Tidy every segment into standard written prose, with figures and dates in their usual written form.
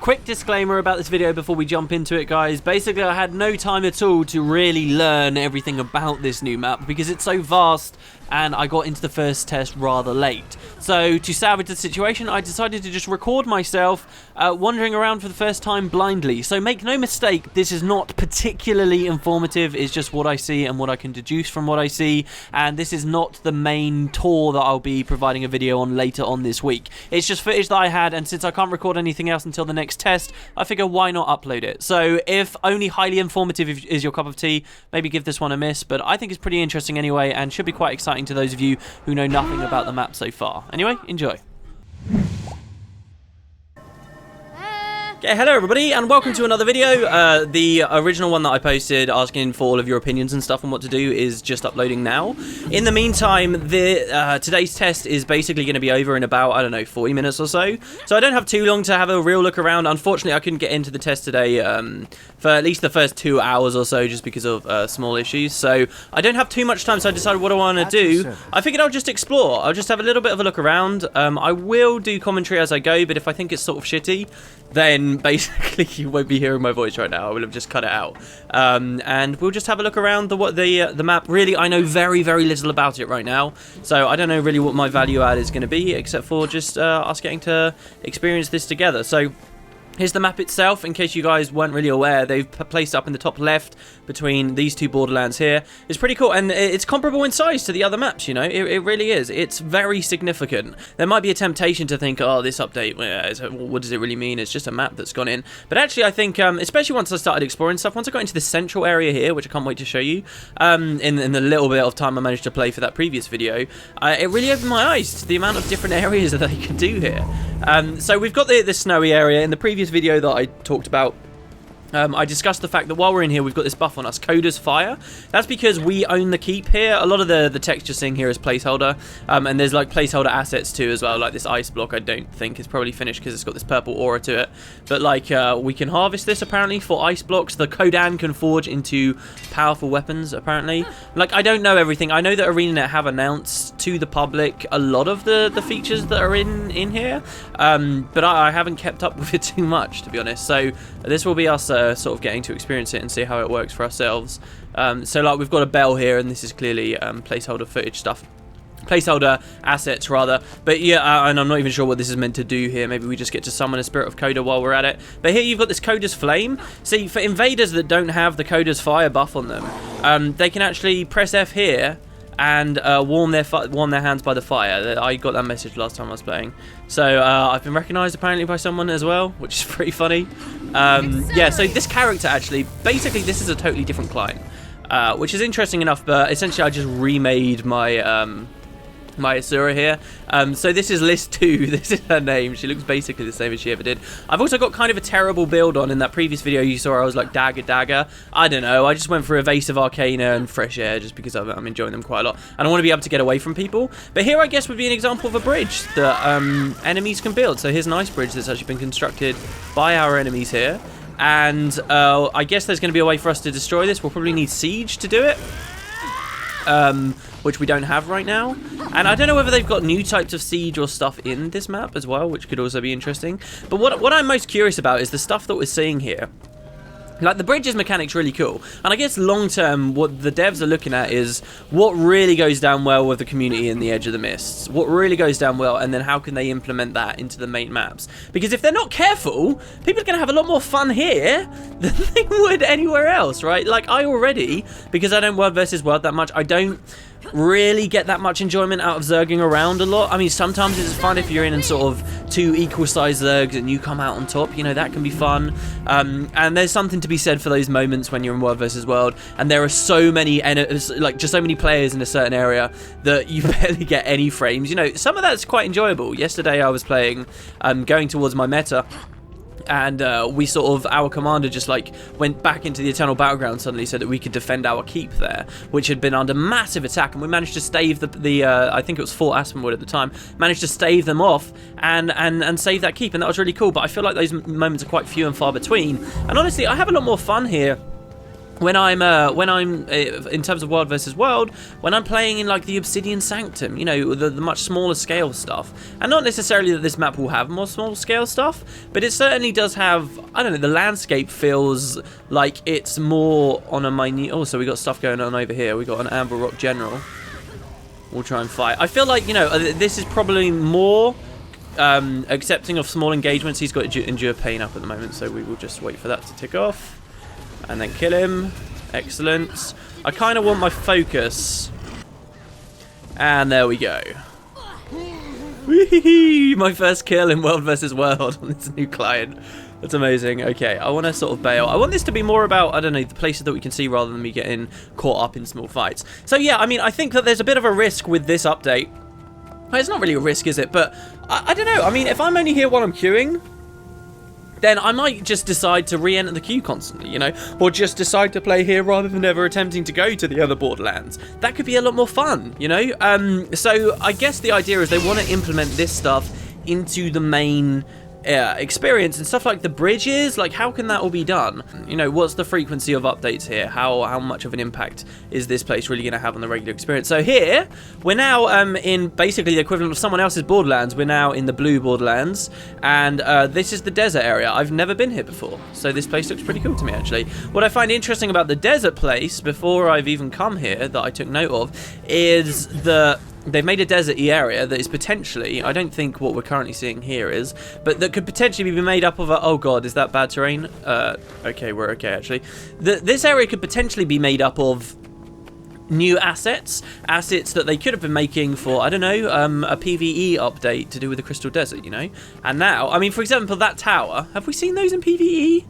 quick disclaimer about this video before we jump into it, guys. Basically, I had no time at all to really learn everything about this new map because it's so vast and I got into the first test rather late. So to salvage the situation, I decided to just record myself wandering around for the first time blindly. So make no mistake, this is not particularly informative. It's just what I see and what I can deduce from what I see. And this is not the main tour that I'll be providing a video on later on this week. It's just footage that I had, and since I can't record anything else until the next test, I figure why not upload it. So if only highly informative is your cup of tea, maybe give this one a miss. But I think it's pretty interesting anyway, and should be quite exciting to those of you who know nothing about the map so far. Anyway, enjoy. Okay, hello everybody and welcome to another video. The original one that I posted asking for all of your opinions and stuff on what to do is just uploading now. In the meantime, today's test is basically going to be over in about, I don't know, 40 minutes or so. So I don't have too long to have a real look around. Unfortunately, I couldn't get into the test today for at least the first 2 hours or so just because of small issues. So I don't have too much time, so I decided what I want to do. I figured I'll just explore. I'll just have a little bit of a look around. I will do commentary as I go, but if I think it's sort of shitty, then basically you won't be hearing my voice right now. I will have just cut it out. And we'll just have a look around the map. Really, I know very, very little about it right now. So I don't know really what my value add is going to be, except for just us getting to experience this together. So here's the map itself. In case you guys weren't really aware, they've placed up in the top left between these two borderlands here. It's pretty cool, and it's comparable in size to the other maps, you know. It really is. It's very significant. There might be a temptation to think, oh, this update, what does it really mean? It's just a map that's gone in. But actually, I think, especially once I started exploring stuff, once I got into the central area here, which I can't wait to show you, in the little bit of time I managed to play for that previous video, it really opened my eyes to the amount of different areas that they can do here. So we've got the snowy area. In the previous video that I talked about, I discussed the fact that while we're in here, we've got this buff on us, Coder's Fire. That's because we own the keep here. A lot of the text you're seeing here is placeholder, and there's like placeholder assets too as well, like this ice block I don't think is probably finished because it's got this purple aura to it. But like, we can harvest this apparently for ice blocks. The Kodan can forge into powerful weapons apparently. Like, I don't know everything. I know that ArenaNet have announced to the public a lot of the features that are in here, but I haven't kept up with it too much, to be honest. So this will be us sort of getting to experience it and see how it works for ourselves. So like, we've got a bell here, and this is clearly placeholder footage stuff. Placeholder assets rather, but yeah, and I'm not even sure what this is meant to do here. Maybe we just get to summon a spirit of Coda while we're at it. But here you've got this Coda's Flame. See, for invaders that don't have the Coda's Fire buff on them, they can actually press F here and warm their hands by the fire. I got that message last time I was playing. So I've been recognised apparently by someone as well, which is pretty funny. Yeah, so this character actually, basically this is a totally different client, which is interesting enough, but essentially I just remade my my Asura here. So this is List 2. This is her name. She looks basically the same as she ever did. I've also got kind of a terrible build on. In that previous video you saw I was like dagger. I don't know. I just went for Evasive Arcana and Fresh Air just because I'm enjoying them quite a lot. And I want to be able to get away from people. But here I guess would be an example of a bridge that enemies can build. So here's an ice bridge that's actually been constructed by our enemies here. And I guess there's going to be a way for us to destroy this. We'll probably need Siege to do it. Which we don't have right now. And I don't know whether they've got new types of siege or stuff in this map as well, which could also be interesting. But what I'm most curious about is the stuff that we're seeing here. Like, the bridge's mechanic's really cool. And I guess long term, what the devs are looking at is what really goes down well with the community in the Edge of the Mists. What really goes down well, and then how can they implement that into the main maps? Because if they're not careful, people are going to have a lot more fun here than they would anywhere else, right? Like, I already, because I don't World versus World that much, I don't really get that much enjoyment out of zerging around a lot. I mean, sometimes it's fun if you're in sort of two equal-sized zergs and you come out on top, you know, that can be fun. And there's something to be said for those moments when you're in World versus World and there are so many, like, just so many players in a certain area that you barely get any frames. You know, some of that's quite enjoyable. Yesterday I was playing, going towards my meta, and we sort of, our commander just like went back into the Eternal Battleground suddenly so that we could defend our keep there, which had been under massive attack, and we managed to stave the I think it was Fort Aspenwood at the time, managed to stave them off and save that keep, and that was really cool. But I feel like those moments are quite few and far between, and honestly I have a lot more fun here when I'm in terms of World versus World, when I'm playing in like the Obsidian Sanctum, you know, the much smaller scale stuff, and not necessarily that this map will have more small scale stuff, but it certainly does have, I don't know, the landscape feels like it's more on a minute. Oh, so we got stuff going on over here. We got an Amber Rock General. We'll try and fight. I feel like, you know, this is probably more accepting of small engagements. He's got Endure Pain up at the moment, so we will just wait for that to tick off. And then kill him. Excellent. I kind of want my focus. And there we go. Whee! My first kill in World vs. World on this new client. That's amazing. Okay, I want to sort of bail. I want this to be more about, I don't know, the places that we can see rather than me getting caught up in small fights. So yeah, I mean, I think that there's a bit of a risk with this update. Well, it's not really a risk, is it? But I don't know. I mean, if I'm only here while I'm queuing, then I might just decide to re-enter the queue constantly, you know, or just decide to play here rather than ever attempting to go to the other Borderlands. That could be a lot more fun, you know. So I guess the idea is they want to implement this stuff into the main experience, and stuff like the bridges. Like, how can that all be done? You know, what's the frequency of updates here? How much of an impact is this place really going to have on the regular experience? So here we're now in basically the equivalent of someone else's Borderlands. We're now in the blue Borderlands, and this is the desert area. I've never been here before, so this place looks pretty cool to me, actually. What I find interesting about the desert place, before I've even come here, that I took note of, is the they've made a deserty area that is potentially, I don't think what we're currently seeing here is, but that could potentially be made up of a, oh god, is that bad terrain? Okay, we're okay actually. This area could potentially be made up of new assets that they could have been making for, I don't know, a PvE update to do with the Crystal Desert, you know? And now, I mean, for example, that tower, have we seen those in PvE?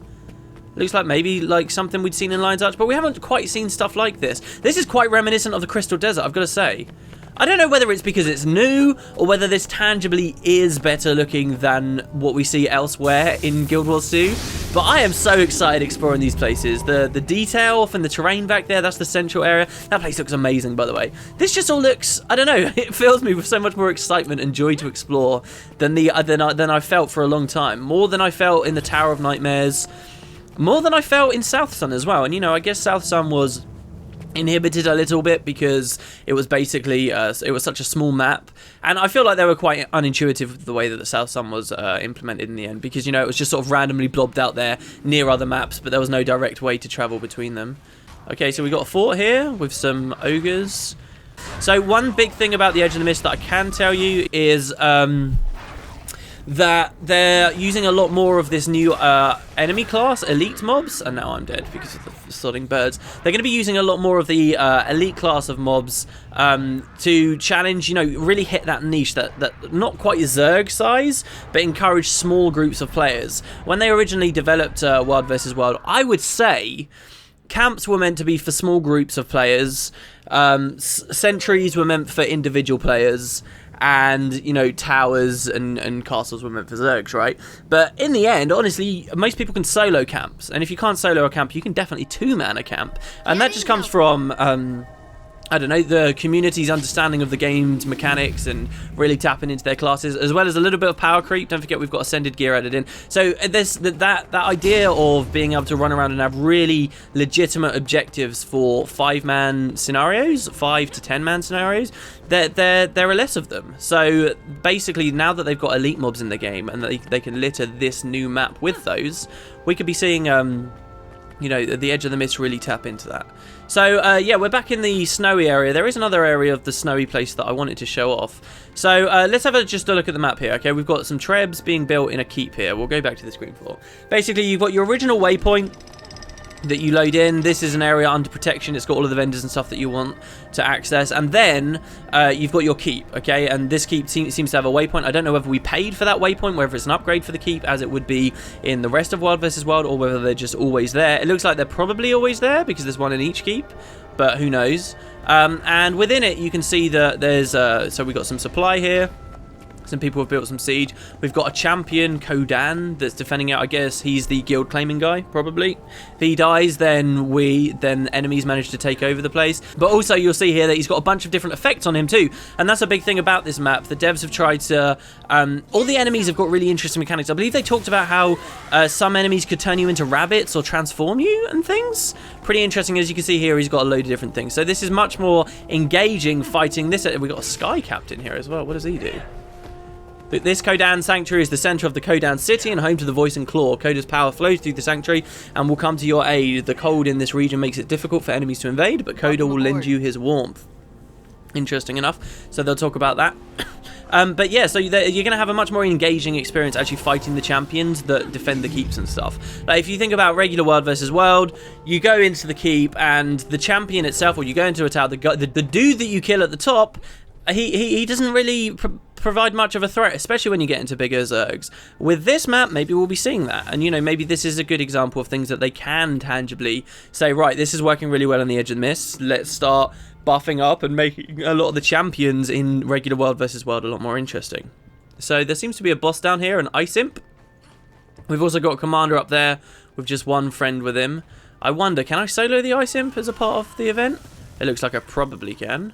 Looks like maybe like something we'd seen in Lion's Arch, but we haven't quite seen stuff like this. This is quite reminiscent of the Crystal Desert, I've got to say. I don't know whether it's because it's new, or whether this tangibly is better looking than what we see elsewhere in Guild Wars 2, but I am so excited exploring these places. The detail from the terrain back there, that's the central area. That place looks amazing, by the way. This just all looks, I don't know, it fills me with so much more excitement and joy to explore than I felt for a long time. More than I felt in the Tower of Nightmares, more than I felt in South Sun as well. And, you know, I guess South Sun was inhibited a little bit because it was basically it was such a small map, and I feel like they were quite unintuitive with the way that the South Sun was implemented in the end, because, you know, it was just sort of randomly blobbed out there near other maps, but there was no direct way to travel between them. Okay, so we got a fort here with some ogres. So one big thing about the Edge of the Mist that I can tell you is that they're using a lot more of this new enemy class, elite mobs, and now I'm dead because of the sodding birds. They're going to be using a lot more of the elite class of mobs to challenge, you know, really hit that niche, that not quite Zerg size, but encourage small groups of players. When they originally developed World vs. World, I would say camps were meant to be for small groups of players, sentries were meant for individual players, and, you know, towers and castles were meant for Zergs, right? But in the end, honestly, most people can solo camps, and if you can't solo a camp, you can definitely two-man a camp, and that just comes from I don't know, the community's understanding of the game's mechanics and really tapping into their classes, as well as a little bit of power creep. Don't forget we've got Ascended gear added in. So there's that idea of being able to run around and have really legitimate objectives for 5-man scenarios, 5 to 10-man scenarios. There are less of them. So basically, now that they've got elite mobs in the game and they can litter this new map with those, we could be seeing you know, the Edge of the Mist really tap into that. So, yeah, we're back in the snowy area. There is another area of the snowy place that I wanted to show off. So, let's have just a look at the map here, okay? We've got some trebs being built in a keep here. We'll go back to the screen floor. Basically, you've got your original waypoint that you load in. This is an area under protection. It's got all of the vendors and stuff that you want to access, and then you've got your keep, okay? And this keep seems to have a waypoint. I don't know whether we paid for that waypoint, whether it's an upgrade for the keep as it would be in the rest of World vs. World, or whether they're just always there. It looks like they're probably always there because there's one in each keep, but who knows. And within it you can see that there's so we got some supply here, Some people have built some siege. We've got a champion, Kodan, that's defending out. I guess he's the guild claiming guy, probably. If he dies, then enemies manage to take over the place. But also you'll see here that he's got a bunch of different effects on him too. And that's a big thing about this map. The devs have tried to... all the enemies have got really interesting mechanics. I believe they talked about how some enemies could turn you into rabbits or transform you and things. Pretty interesting. As you can see here, he's got a load of different things. So this is much more engaging fighting this. We've got a Sky Captain here as well. What does he do? This Kodan Sanctuary is the center of the Kodan city and home to the Voice and Claw. Koda's power flows through the sanctuary and will come to your aid. The cold in this region makes it difficult for enemies to invade, but Koda will lend you his warmth. Interesting enough. So they'll talk about that. But yeah, so you're going to have a much more engaging experience actually fighting the champions that defend the keeps and stuff. Like if you think about regular world versus world, you go into the keep and the champion itself, or you go into a tower, the dude that you kill at the top, he doesn't really provide much of a threat, especially when you get into bigger zergs. With this map, maybe we'll be seeing that. And, you know, maybe this is a good example of things that they can tangibly say, right, this is working really well on the edge of the mist. Let's start buffing up and making a lot of the champions in regular world versus world a lot more interesting. So there seems to be a boss down here, an Ice Imp. We've also got a commander up there with just one friend with him. I wonder, can I solo the Ice Imp as a part of the event? It looks like I probably can.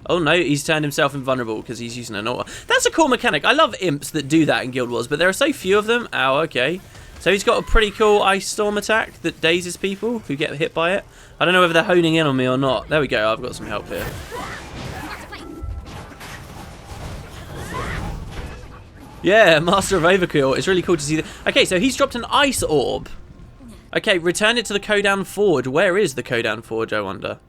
Oh no, he's turned himself invulnerable because he's using an aura. That's a cool mechanic. I love imps that do that in Guild Wars, but there are so few of them. Ow, okay. So he's got a pretty cool Ice Storm attack that dazes people who get hit by it. I don't know whether they're honing in on me or not. There we go, I've got some help here. Yeah, Master of Overkill. It's really cool to see that. Okay, so he's dropped an Ice Orb. Okay, return it to the Kodan Forge. Where is the Kodan Forge, I wonder?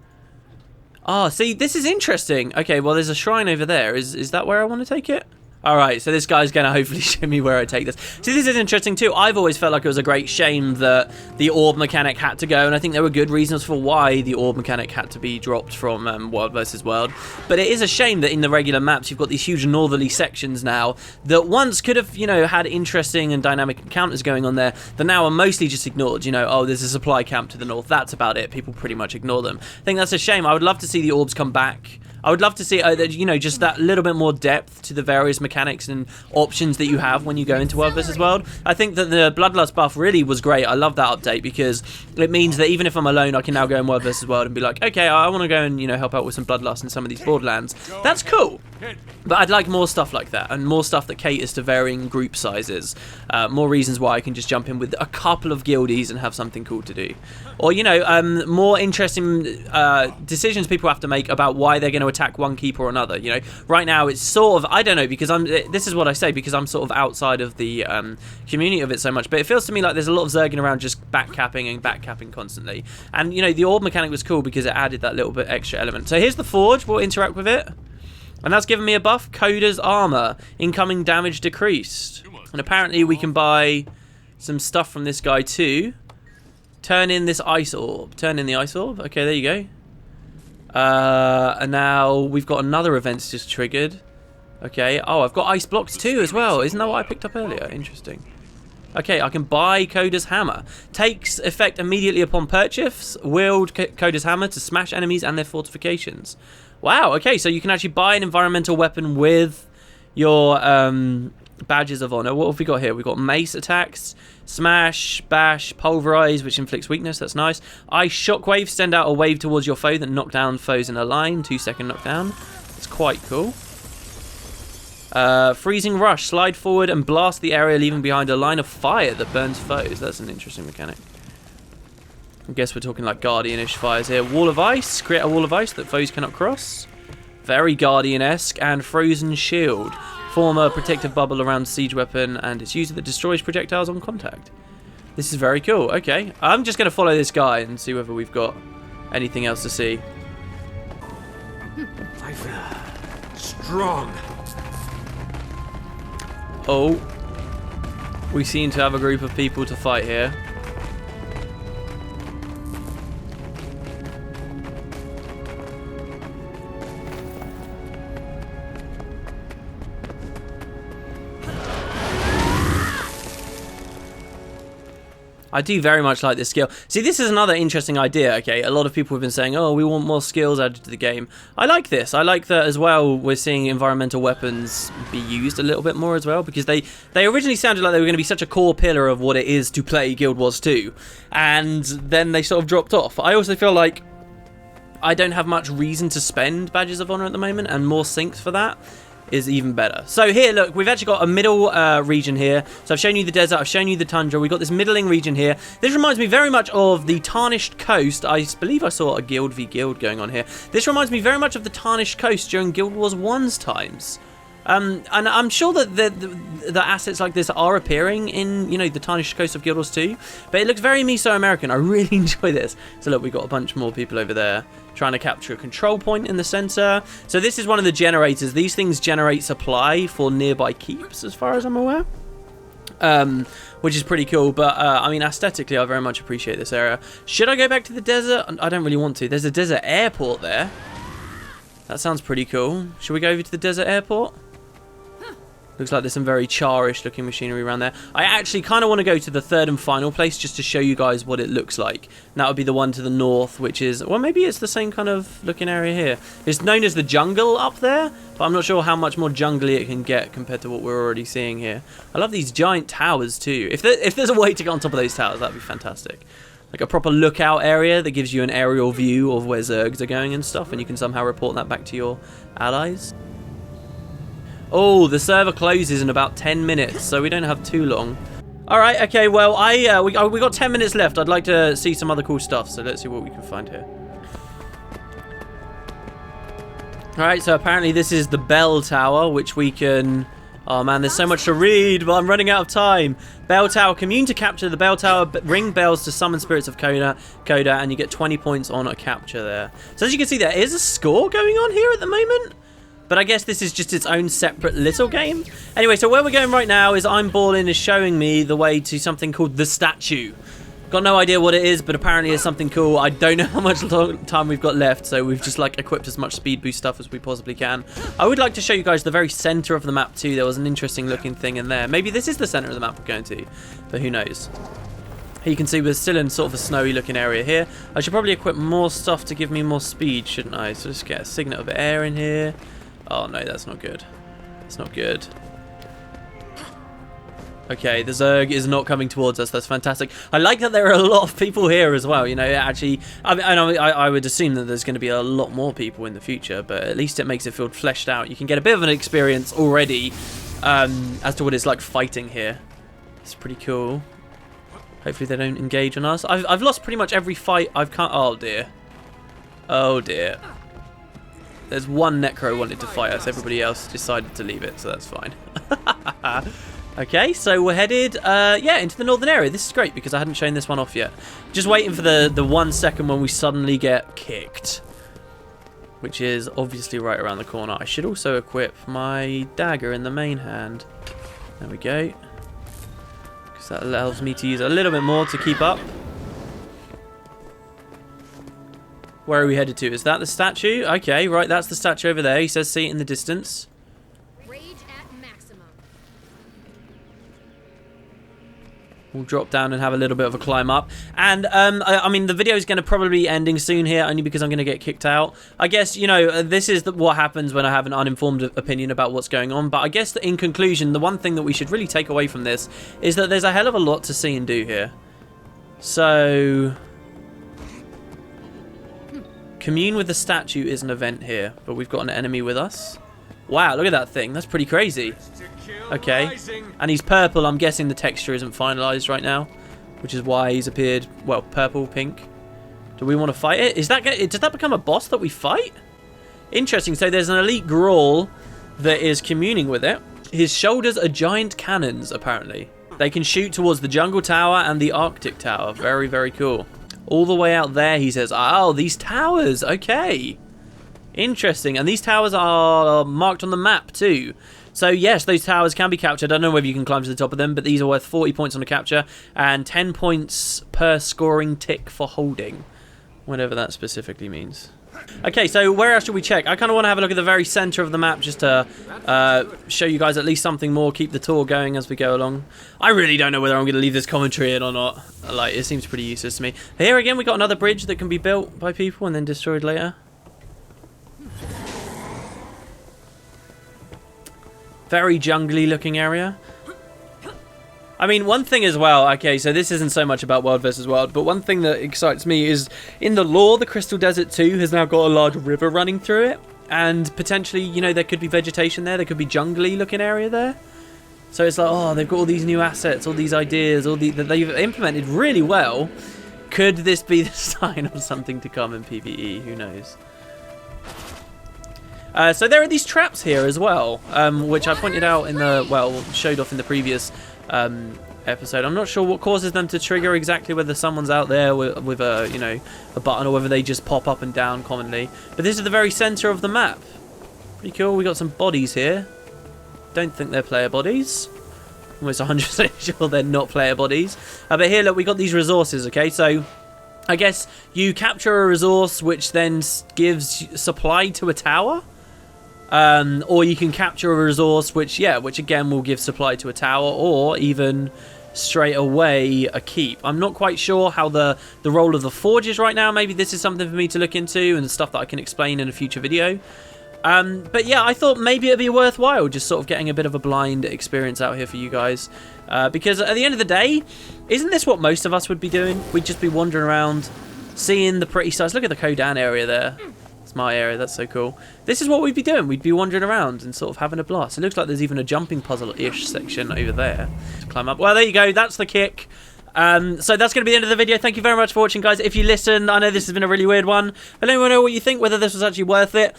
Ah, see, this is interesting. Okay, well, there's a shrine over there. Is that where I want to take it? Alright, so this guy's going to hopefully show me where I take this. See, this is interesting too. I've always felt like it was a great shame that the orb mechanic had to go, and I think there were good reasons for why the orb mechanic had to be dropped from World vs. World. But it is a shame that in the regular maps, you've got these huge northerly sections now that once could have, you know, had interesting and dynamic encounters going on there, that now are mostly just ignored. You know, oh, there's a supply camp to the north. That's about it. People pretty much ignore them. I think that's a shame. I would love to see the orbs come back. I would love to see, you know, just that little bit more depth to the various mechanics and options that you have when you go into World vs. World. I think that the Bloodlust buff really was great. I love that update because it means that even if I'm alone, I can now go in World vs. World and be like, okay, I want to go and, you know, help out with some Bloodlust in some of these Borderlands. That's cool. But I'd like more stuff like that and more stuff that caters to varying group sizes. More reasons why I can just jump in with a couple of guildies and have something cool to do. Or, you know, more interesting decisions people have to make about why they're going to attack one keep or another. You know, right now it's sort of, I don't know, because this is what I say because I'm sort of outside of the community of it so much, but it feels to me like there's a lot of zerging around just backcapping constantly. And, you know, the orb mechanic was cool because it added that little bit extra element. So here's the forge. We'll interact with it. And that's given me a buff. Koda's armor. Incoming damage decreased. And apparently we can buy some stuff from this guy too. Turn in this ice orb. Turn in the ice orb. Okay, there you go. And now we've got another event just triggered. Okay. Oh, I've got ice blocks too as well. Isn't that what I picked up earlier? Interesting. Okay, I can buy Koda's hammer. Takes effect immediately upon purchase. Wield Koda's hammer to smash enemies and their fortifications. Wow, okay, so you can actually buy an environmental weapon with your badges of honor. What have we got here? We've got mace attacks, smash, bash, pulverize, which inflicts weakness. That's nice. Ice shockwave, send out a wave towards your foe that knock down foes in a line. 2-second knockdown. That's quite cool. Freezing rush, slide forward and blast the area, leaving behind a line of fire that burns foes. That's an interesting mechanic. I guess we're talking like Guardian-ish fires here. Wall of ice, create a wall of ice that foes cannot cross. Very Guardian-esque. And frozen shield. Form a protective bubble around siege weapon and its user that destroys projectiles on contact. This is very cool. Okay, I'm just going to follow this guy and see whether we've got anything else to see. Strong. Oh, we seem to have a group of people to fight here. I do very much like this skill. See, this is another interesting idea, okay? A lot of people have been saying, oh, we want more skills added to the game. I like this. I like that as well. We're seeing environmental weapons be used a little bit more as well, because they originally sounded like they were going to be such a core pillar of what it is to play Guild Wars 2, and then they sort of dropped off. I also feel like I don't have much reason to spend Badges of Honor at the moment, and more syncs for that is even better. So here, look, we've actually got a middle region here. So I've shown you the desert, I've shown you the tundra, we've got this middling region here. This reminds me very much of the Tarnished Coast. I believe I saw a Guild v Guild going on here. This reminds me very much of the Tarnished Coast during Guild Wars 1's times. And I'm sure that the assets like this are appearing in, you know, the Tarnished Coast of Guild Wars 2, but it looks very Meso-American. I really enjoy this. So look, we've got a bunch more people over there trying to capture a control point in the center. So this is one of the generators. These things generate supply for nearby keeps, as far as I'm aware. Which is pretty cool, but I mean, aesthetically, I very much appreciate this area. Should I go back to the desert? I don't really want to. There's a desert airport there. That sounds pretty cool. Should we go over to the desert airport? Looks like there's some very charish looking machinery around there. I actually kind of want to go to the third and final place just to show you guys what it looks like. And that would be the one to the north, which is, well, maybe it's the same kind of looking area here. It's known as the jungle up there, but I'm not sure how much more jungly it can get compared to what we're already seeing here. I love these giant towers too. If there's a way to get on top of those towers, that'd be fantastic. Like a proper lookout area that gives you an aerial view of where Zergs are going and stuff, and you can somehow report that back to your allies. Oh, the server closes in about 10 minutes, so we don't have too long. Alright, okay, well, we got 10 minutes left. I'd like to see some other cool stuff, so let's see what we can find here. Alright, so apparently this is the bell tower, which we can... Oh man, there's so much to read, but I'm running out of time. Bell tower, commune to capture the bell tower, ring bells to summon spirits of Coda, and you get 20 points on a capture there. So as you can see, there is a score going on here at the moment. But I guess this is just its own separate little game. Anyway, so where we're going right now is I'm Ballin is showing me the way to something called the statue. Got no idea what it is, but apparently it's something cool. I don't know how much time we've got left, so we've just like equipped as much speed boost stuff as we possibly can. I would like to show you guys the very center of the map too. There was an interesting looking thing in there. Maybe this is the center of the map we're going to, but who knows. Here you can see we're still in sort of a snowy looking area here. I should probably equip more stuff to give me more speed, shouldn't I? So just get a signet of air in here. Oh no, that's not good. That's not good. Okay, the Zerg is not coming towards us. That's fantastic. I like that there are a lot of people here as well. You know, actually, I would assume that there's going to be a lot more people in the future, but at least it makes it feel fleshed out. You can get a bit of an experience already as to what it's like fighting here. It's pretty cool. Hopefully they don't engage on us. I've lost pretty much every fight I've can't. Oh dear. Oh dear. There's one Necro wanted to fight us. Everybody else decided to leave it, so that's fine. Okay, so we're headed, yeah, into the northern area. This is great because I hadn't shown this one off yet. Just waiting for the 1 second when we suddenly get kicked, which is obviously right around the corner. I should also equip my dagger in the main hand. There we go. Because that allows me to use a little bit more to keep up. Where are we headed to? Is that the statue? Okay, right, that's the statue over there. He says see it in the distance. Rage at maximum. We'll drop down and have a little bit of a climb up. And, I mean, the video is going to probably be ending soon here, only because I'm going to get kicked out. I guess, you know, this is what happens when I have an uninformed opinion about what's going on. But I guess that in conclusion, the one thing that we should really take away from this is that there's a hell of a lot to see and do here. So... commune with the statue is an event here, but we've got an enemy with us. Wow, look at that thing. That's pretty crazy. Okay. And he's purple. I'm guessing the texture isn't finalized right now, which is why he's appeared, well, purple, pink. Do we want to fight it? Does that become a boss that we fight? Interesting. So there's an elite Grawl that is communing with it. His shoulders are giant cannons, apparently. They can shoot towards the jungle tower and the Arctic tower. Very, very cool. All the way out there, he says, oh, these towers, okay. Interesting, and these towers are marked on the map too. So yes, those towers can be captured. I don't know whether you can climb to the top of them, but these are worth 40 points on a capture, and 10 points per scoring tick for holding. Whatever that specifically means. Okay, so where else should we check? I kind of want to have a look at the very center of the map just to show you guys at least something more, keep the tour going as we go along. I really don't know whether I'm going to leave this commentary in or not. Like, it seems pretty useless to me. Here again, we got another bridge that can be built by people and then destroyed later. Very jungly looking area. I mean, one thing as well, okay, so this isn't so much about World versus World, but one thing that excites me is, in the lore, the Crystal Desert 2 has now got a large river running through it, and potentially, you know, there could be vegetation there, could be jungly looking area there. So it's like, oh, they've got all these new assets, all these ideas, that they've implemented really well. Could this be the sign of something to come in PvE? Who knows? So there are these traps here as well, which I pointed out in the, well, showed off in the previous episode. I'm not sure what causes them to trigger exactly, whether someone's out there with a, you know, a button, or whether they just pop up and down commonly. But this is the very center of the map. Pretty cool. We got some bodies here. Don't think they're player bodies. Almost 100% sure they're not player bodies. But here, look, we got these resources. Okay, so I guess you capture a resource which then gives supply to a tower. Or you can capture a resource which again will give supply to a tower, or even straight away a keep. I'm not quite sure how the role of the forge is right now. Maybe this is something for me to look into and stuff that I can explain in a future video. But yeah, I thought maybe it'd be worthwhile just sort of getting a bit of a blind experience out here for you guys. Because at the end of the day, isn't this what most of us would be doing? We'd just be wandering around, seeing the pretty sights. Look at the Kodan area there. It's my area, that's so cool. This is what we'd be doing. We'd be wandering around and sort of having a blast. It looks like there's even a jumping puzzle-ish section over there to climb up. Well, there you go. That's the kick. So that's going to be the end of the video. Thank you very much for watching, guys. If you listened, I know this has been a really weird one, but let me know what you think, whether this was actually worth it.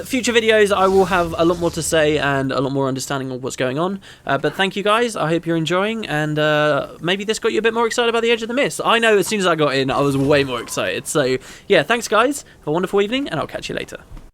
Future videos, I will have a lot more to say and a lot more understanding of what's going on. But thank you, guys. I hope you're enjoying, and maybe this got you a bit more excited about the Edge of the Mist. I know as soon as I got in, I was way more excited. So, yeah, thanks, guys. Have a wonderful evening, and I'll catch you later.